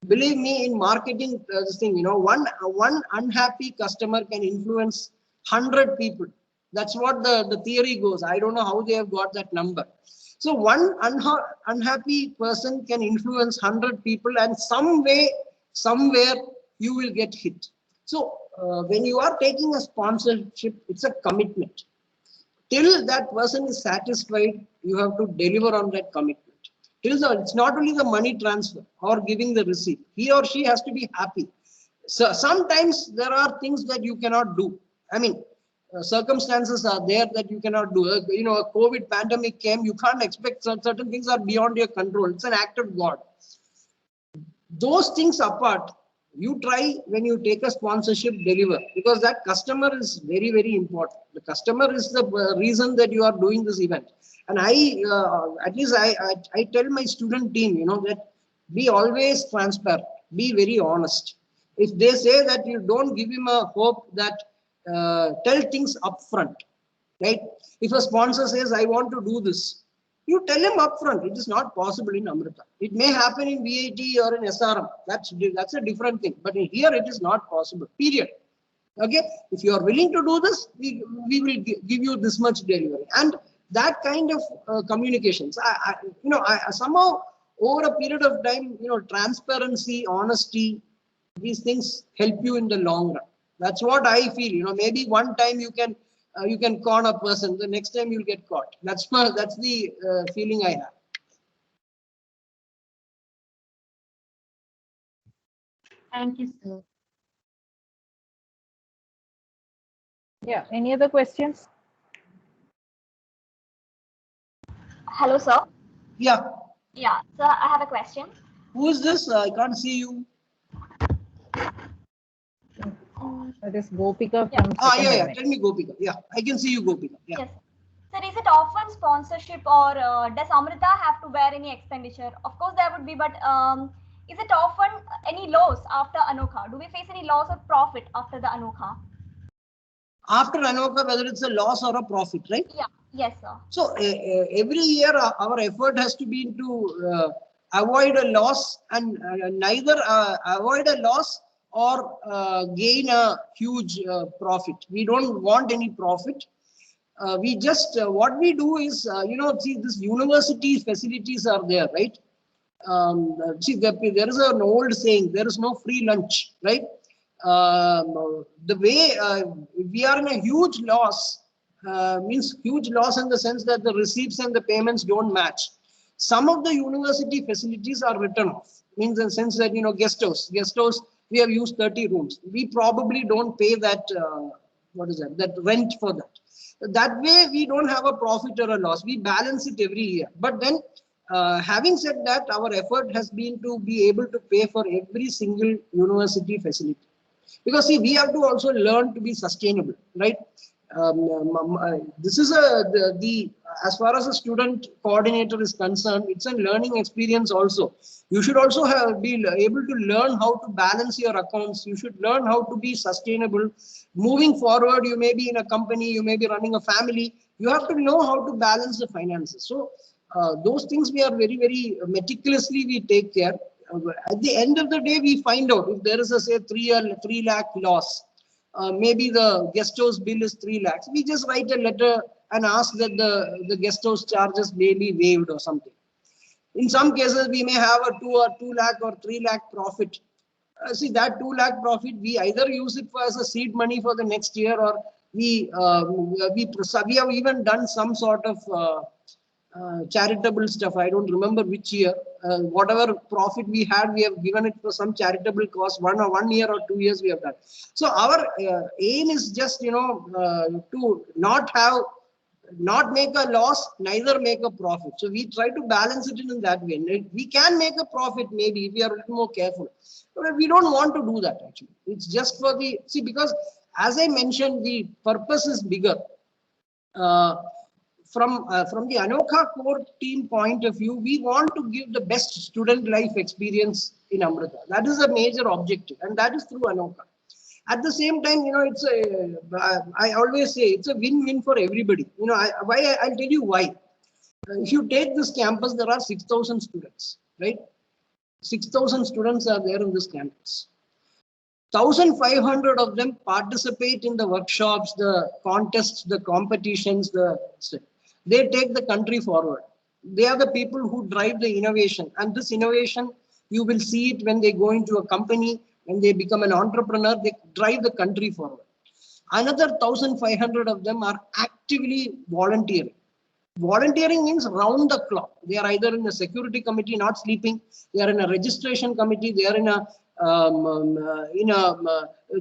Believe me, in marketing, this thing, one unhappy customer can influence 100 people. That's what the theory goes. I don't know how they have got that number. So one unhappy person can influence 100 people, and somewhere you will get hit. So when you are taking a sponsorship, it's a commitment. Till that person is satisfied, you have to deliver on that commitment. It's not only the money transfer or giving the receipt. He or she has to be happy. So sometimes there are things that you cannot do. Circumstances are there that you cannot do. A COVID pandemic came, you can't expect certain things are beyond your control. It's an act of God. Those things apart, you try when you take a sponsorship, deliver, because that customer is very, very important. The customer is the reason that you are doing this event. And at least I tell my student team, that be always transparent, be very honest. If they say that you don't give him a hope, that tell things upfront, right? If a sponsor says, I want to do this, you tell him upfront, it is not possible in Amrita. It may happen in VIT or in SRM. That's a different thing. But here it is not possible, period. Okay? If you are willing to do this, we will give you this much delivery. And that kind of communications, I somehow over a period of time, transparency, honesty, these things help you in the long run. That's what I feel. Maybe one time you can con a person, the next time you'll get caught. That's the feeling I have. Thank you, sir. Yeah, any other questions? Hello, sir. Yeah. Yeah, sir, I have a question. Who is this? I can't see you. That is Gopika Yeah. from Yeah. Tell me, Gopika. Yeah, I can see you, Gopika. Yeah. Yes. Sir, is it often sponsorship, or does Amrita have to bear any expenditure? Of course, there would be, but is it often any loss after Anokha? Do we face any loss or profit after the Anokha? After Anokha, whether it's a loss or a profit, right? Yeah. Yes, sir. So every year our effort has to be to avoid a loss, and neither avoid a loss or gain a huge profit. We don't want any profit. We just what we do is see, this university facilities are there, right? See, there is an old saying, there is no free lunch, right? The way we are in a huge loss, means huge loss in the sense that the receipts and the payments don't match. Some of the university facilities are written off, means in the sense that, guest house, we have used 30 rooms. We probably don't pay that, that rent for that. That way, we don't have a profit or a loss. We balance it every year. But then, having said that, our effort has been to be able to pay for every single university facility. Because see, we have to also learn to be sustainable, right? This is as far as a student coordinator is concerned, it's a learning experience also. You should also be able to learn how to balance your accounts. You should learn how to be sustainable. Moving forward, you may be in a company, you may be running a family. You have to know how to balance the finances. So those things we are very, very meticulously we take care. At the end of the day, we find out if there is a say 3 lakh loss. Maybe the guest house bill is 3 lakhs. We just write a letter and ask that the guest house charges may be waived or something. In some cases, we may have a 2 lakh or 3 lakh profit. See, that 2 lakh profit, we either use it as a seed money for the next year, or we have even done some sort of charitable stuff. I don't remember which year. Whatever profit we had, we have given it for some charitable cause. 1 year or 2 years we have done. So our aim is just to not make a loss, neither make a profit. So we try to balance it in that way. We can make a profit maybe if we are a little more careful, but we don't want to do that actually. It's just for because as I mentioned, the purpose is bigger. From the Anokha core team point of view, we want to give the best student life experience in Amrita. That is a major objective, and that is through Anokha. At the same time, I always say it's a win-win for everybody. I'll tell you why. If you take this campus, there are 6,000 students, right? 6,000 students are there in this campus. 1,500 of them participate in the workshops, the contests, the competitions, they take the country forward. They are the people who drive the innovation. And this innovation, you will see it when they go into a company, when they become an entrepreneur, they drive the country forward. Another 1,500 of them are actively volunteering. Volunteering means round the clock. They are either in a security committee, not sleeping. They are in a registration committee. They are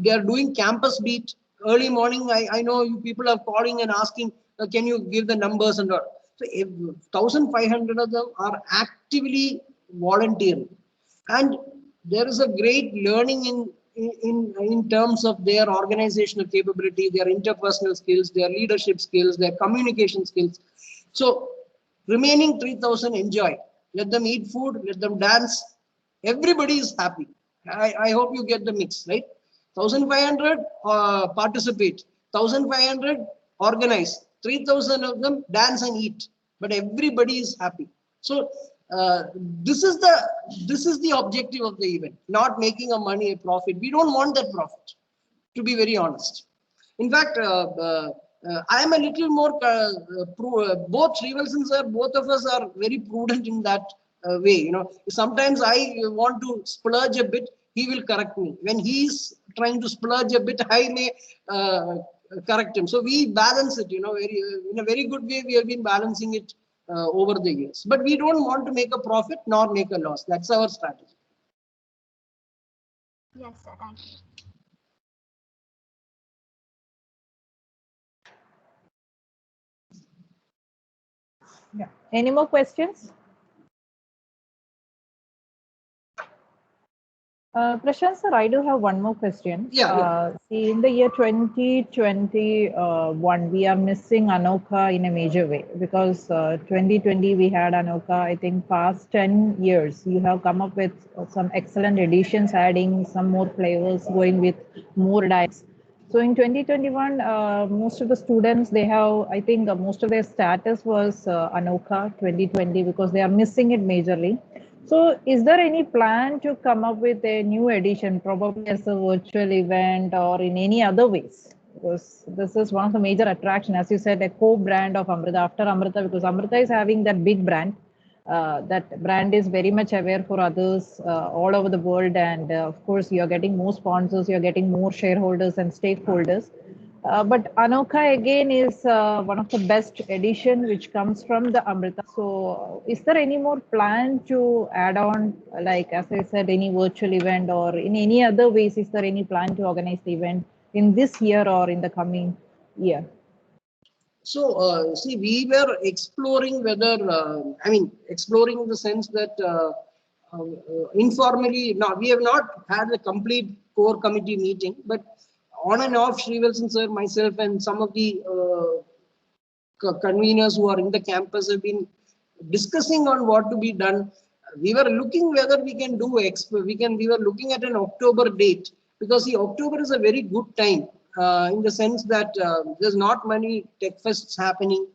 they are doing campus beat. Early morning, I know you people are calling and asking, can you give the numbers and all. So 1,500 of them are actively volunteering. And there is a great learning in terms of their organizational capability, their interpersonal skills, their leadership skills, their communication skills. So remaining 3,000 enjoy. Let them eat food, let them dance. Everybody is happy. I hope you get the mix, right? 1,500 participate, 1,500 organize, 3,000 of them dance and eat, but everybody is happy. So this is the objective of the event, not making a profit. We don't want that profit, to be very honest. In fact, I am a little more both Srivalsan sir, both of us are very prudent in that way. Sometimes I want to splurge a bit, he will correct me. When he is trying to splurge a bit, I may correct him. So we balance it, in a very good way. We have been balancing it over the years. But we don't want to make a profit nor make a loss. That's our strategy. Yes, sir. Thank you. Yeah. Any more questions? Prashant sir, I do have one more question. See, in the year 2021, we are missing Anokha in a major way, because 2020 we had Anokha. I think past 10 years, you have come up with some excellent additions, adding some more flavors, going with more diets. So in 2021, most of the students, I think most of their status was Anokha 2020, because they are missing it majorly. So is there any plan to come up with a new edition, probably as a virtual event or in any other ways? Because this is one of the major attractions, as you said, a co-brand of Amrita after Amrita, because Amrita is having that big brand. That brand is very much aware for others all over the world. And of course, you're getting more sponsors, you're getting more shareholders and stakeholders. But Anokha again is one of the best edition which comes from the Amrita. So is there any more plan to add on, like as I said, any virtual event or in any other ways, is there any plan to organize the event in this year or in the coming year? So, see, we were exploring whether, exploring in the sense that informally, now we have not had a complete core committee meeting, but on and off, Srivalsan sir, myself, and some of the conveners who are in the campus have been discussing on what to be done. We were looking whether we can do we were looking at an October date, because the October is a very good time in the sense that there's not many tech fests happening.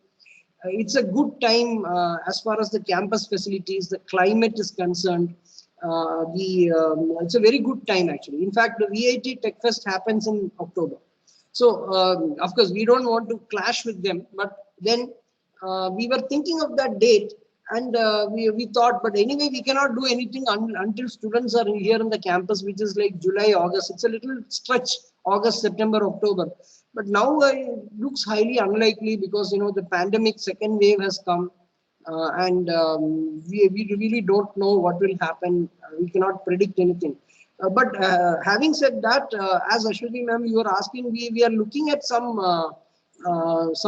It's a good time as far as the campus facilities, the climate is concerned. It's a very good time actually. In fact, the VIT Tech Fest happens in October. So of course, we don't want to clash with them, but then we were thinking of that date, and we thought, but anyway, we cannot do anything until students are here in the campus, which is like July, August. It's a little stretch, August, September, October. But now it looks highly unlikely because, you know, the pandemic second wave has come. And we really don't know what will happen. We cannot predict anything. But having said that, as Ashwati ma'am, you were asking, we are looking at some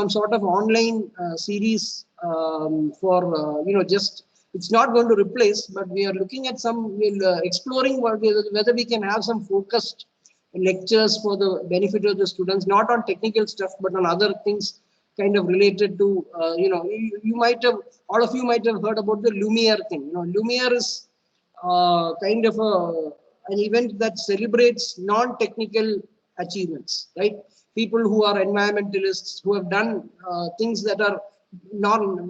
sort of online series for, just, it's not going to replace, but we are looking at exploring whether we can have some focused lectures for the benefit of the students, not on technical stuff, but on other things kind of related to, you might have, all of you might have heard about the Lumiere thing. You know, Lumiere is kind of an event that celebrates non-technical achievements, right? People who are environmentalists, who have done things that are normal,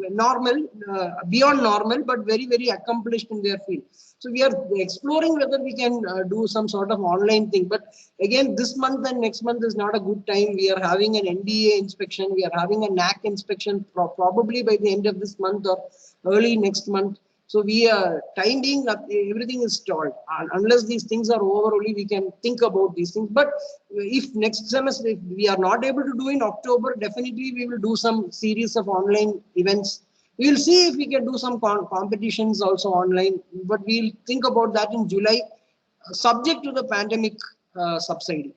beyond normal, but very, very accomplished in their field. So we are exploring whether we can do some sort of online thing. But again, this month and next month is not a good time. We are having an NDA inspection. We are having a NAC inspection probably by the end of this month or early next month. So we are time being, everything is stalled. Unless these things are over, only we can think about these things. But if next semester, if we are not able to do in October, definitely we will do some series of online events. We will see if we can do some competitions also online, but we'll think about that in July, subject to the pandemic subsiding.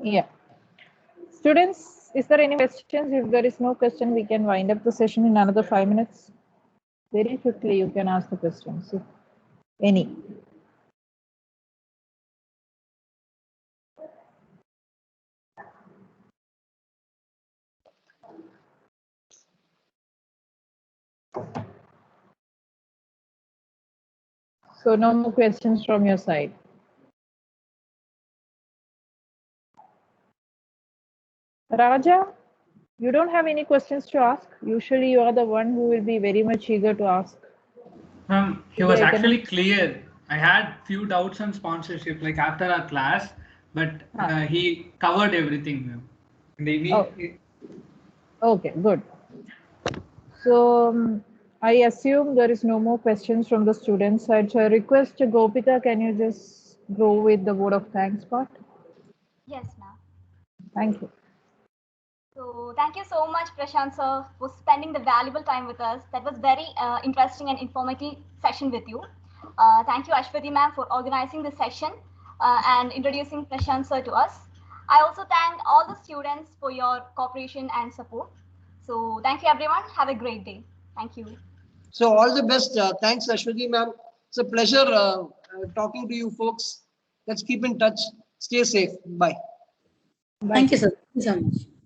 Yeah. Students, is there any questions? If there is no question, we can wind up the session in another 5 minutes. Very quickly, you can ask the questions, if any. So no more questions from your side. Raja, you don't have any questions to ask? Usually you are the one who will be very much eager to ask. He was actually clear. I had few doubts on sponsorship, like after our class, but he covered everything. Okay, good. So I assume there is no more questions from the student side. So I request Gopika, can you just go with the word of thanks part? Yes, ma'am. Thank you. So thank you so much, Prashant sir, for spending the valuable time with us. That was very interesting and informative session with you. Thank you, Ashwati ma'am, for organizing the session and introducing Prashant sir to us. I also thank all the students for your cooperation and support. So thank you, everyone. Have a great day. Thank you. So all the best. Thanks, Ashwati ma'am. It's a pleasure talking to you folks. Let's keep in touch. Stay safe. Bye. Thank you, sir. Thank you so much.